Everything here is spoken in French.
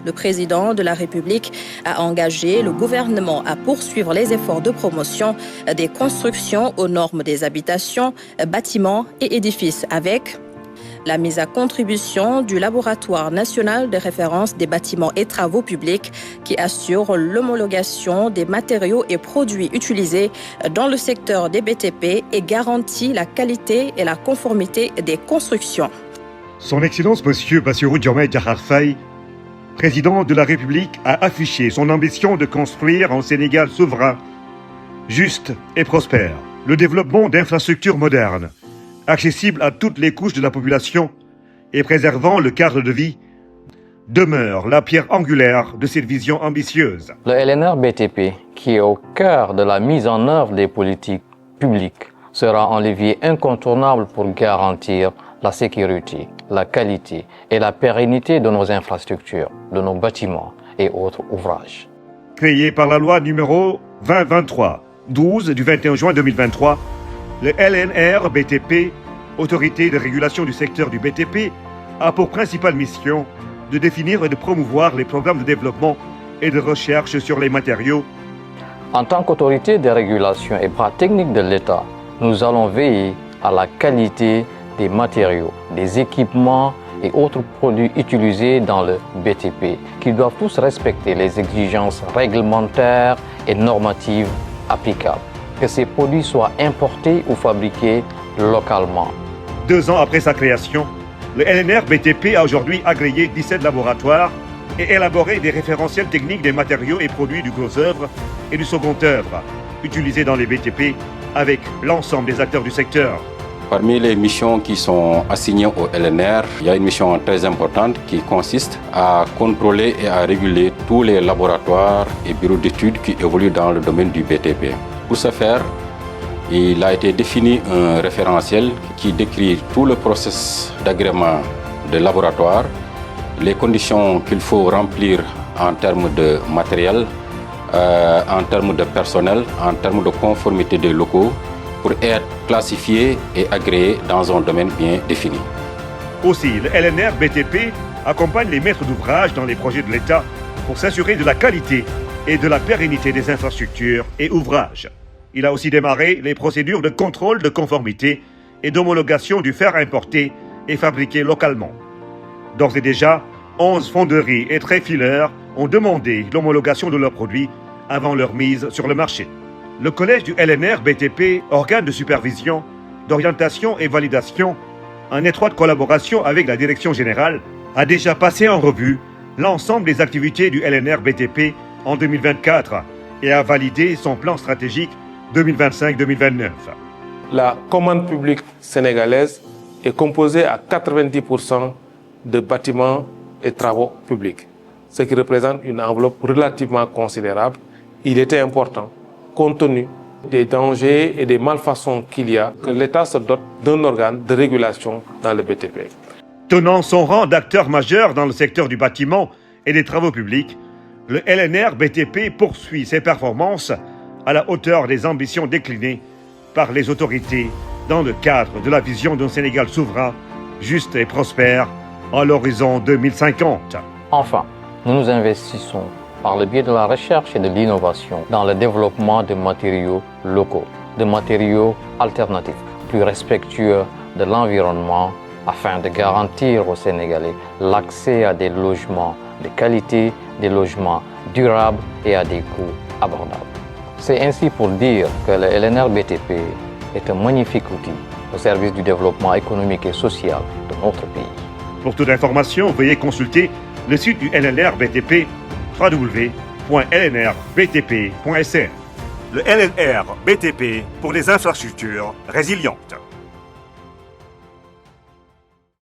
le président de la République a engagé le gouvernement à poursuivre les efforts de promotion des constructions aux normes des habitations, bâtiments et édifices avec la mise à contribution du Laboratoire national de référence des bâtiments et travaux publics qui assure l'homologation des matériaux et produits utilisés dans le secteur des BTP et garantit la qualité et la conformité des constructions. Son Excellence Monsieur Bassirou Diomaye Diakhar Faye, président de la République, a affiché son ambition de construire un Sénégal souverain, juste et prospère. Le développement d'infrastructures modernes, accessibles à toutes les couches de la population et préservant le cadre de vie, demeure la pierre angulaire de cette vision ambitieuse. Le LNR BTP, qui est au cœur de la mise en œuvre des politiques publiques, sera un levier incontournable pour garantir la sécurité, la qualité et la pérennité de nos infrastructures, de nos bâtiments et autres ouvrages. Créé par la loi numéro 2023-12 du 21 juin 2023, le LNR BTP, Autorité de régulation du secteur du BTP, a pour principale mission de définir et de promouvoir les programmes de développement et de recherche sur les matériaux. En tant qu'autorité de régulation et bras technique de l'État, nous allons veiller à la qualité des matériaux, des équipements et autres produits utilisés dans le BTP, qui doivent tous respecter les exigences réglementaires et normatives applicables. Que ces produits soient importés ou fabriqués localement. 2 ans après sa création, le LNR BTP a aujourd'hui agréé 17 laboratoires et élaboré des référentiels techniques des matériaux et produits du gros œuvre et du second œuvre utilisés dans les BTP avec l'ensemble des acteurs du secteur. Parmi les missions qui sont assignées au LNR, il y a une mission très importante qui consiste à contrôler et à réguler tous les laboratoires et bureaux d'études qui évoluent dans le domaine du BTP. Pour ce faire, il a été défini un référentiel qui décrit tout le processus d'agrément de laboratoire, les conditions qu'il faut remplir en termes de matériel, en termes de personnel, en termes de conformité des locaux, pour être classifié et agréé dans un domaine bien défini. Aussi, le LNR BTP accompagne les maîtres d'ouvrage dans les projets de l'État pour s'assurer de la qualité et de la pérennité des infrastructures et ouvrages. Il a aussi démarré les procédures de contrôle de conformité et d'homologation du fer importé et fabriqué localement. D'ores et déjà, 11 fonderies et tréfileurs ont demandé l'homologation de leurs produits avant leur mise sur le marché. Le collège du LNR BTP, organe de supervision, d'orientation et validation, en étroite collaboration avec la direction générale, a déjà passé en revue l'ensemble des activités du LNR BTP en 2024 et a validé son plan stratégique 2025-2029. La commande publique sénégalaise est composée à 90% de bâtiments et travaux publics, ce qui représente une enveloppe relativement considérable. Il était important, compte tenu des dangers et des malfaçons qu'il y a, que l'État se dote d'un organe de régulation dans le BTP. Tenant son rang d'acteur majeur dans le secteur du bâtiment et des travaux publics, le LNR BTP poursuit ses performances à la hauteur des ambitions déclinées par les autorités dans le cadre de la vision d'un Sénégal souverain, juste et prospère à l'horizon 2050. Enfin, nous nous investissons par le biais de la recherche et de l'innovation dans le développement de matériaux locaux, de matériaux alternatifs, plus respectueux de l'environnement afin de garantir aux Sénégalais l'accès à des logements de qualité, des logements durables et à des coûts abordables. C'est ainsi pour dire que le LNR BTP est un magnifique outil au service du développement économique et social de notre pays. Pour toute information, veuillez consulter le site du LNR BTP www.lnrbtp.sr. Le LNR BTP pour des infrastructures résilientes.